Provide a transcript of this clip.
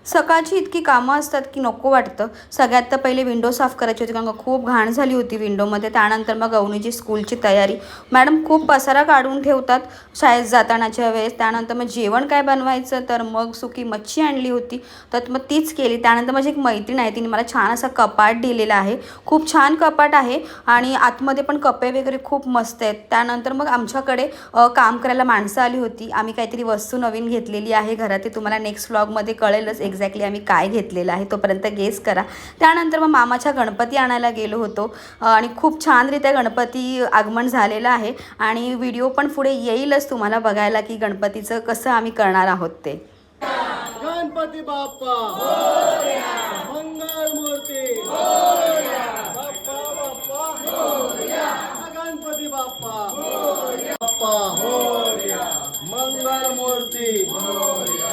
सकाळची इतकी कामं असतात की नको वाटतं. सगळ्यात तर पहिले विंडो साफ करायची होती, कारण का खूप घाण झाली होती विंडोमध्ये. त्यानंतर मग अवनीची स्कूलची तयारी. मॅडम खूप पसारा काढून ठेवतात शाळेत जातानाच्या वेळेस. त्यानंतर मग जेवण काय बनवायचं, तर मग सुकी मच्छी आणली होती, तर मग तीच केली. त्यानंतर माझी एक मैत्रीण आहे, तिने मला छान असा कपाट दिलेला आहे. खूप छान कपाट आहे आणि आतमध्ये पण कपे वगैरे खूप मस्त आहेत. त्यानंतर मग आमच्याकडे काम करायला माणसं आली होती. आम्ही काहीतरी वस्तू नवीन घेतलेली आहे घरात, ते तुम्हाला नेक्स्ट व्लॉगमध्ये कळेलच एक्झॅक्टली आम्ही काय घेतलेलं आहे, तोपर्यंत गेस करा. त्यानंतर मग मामाच्या गणपती आणायला गेलो होतो आणि खूप छानरित्या गणपती आगमन झालेलं आहे आणि व्हिडिओ पण पुढे येईलच तुम्हाला बघायला की गणपतीचं कसं आम्ही करणार आहोत ते. गणपती बाप्पा मोरया, मंगल मूर्ती मोरया, बाप्पा बाप्पा मोरया, गणपती बाप्पा मोरया, बाप्पा मोरया, मंगल मूर्ती मोरया.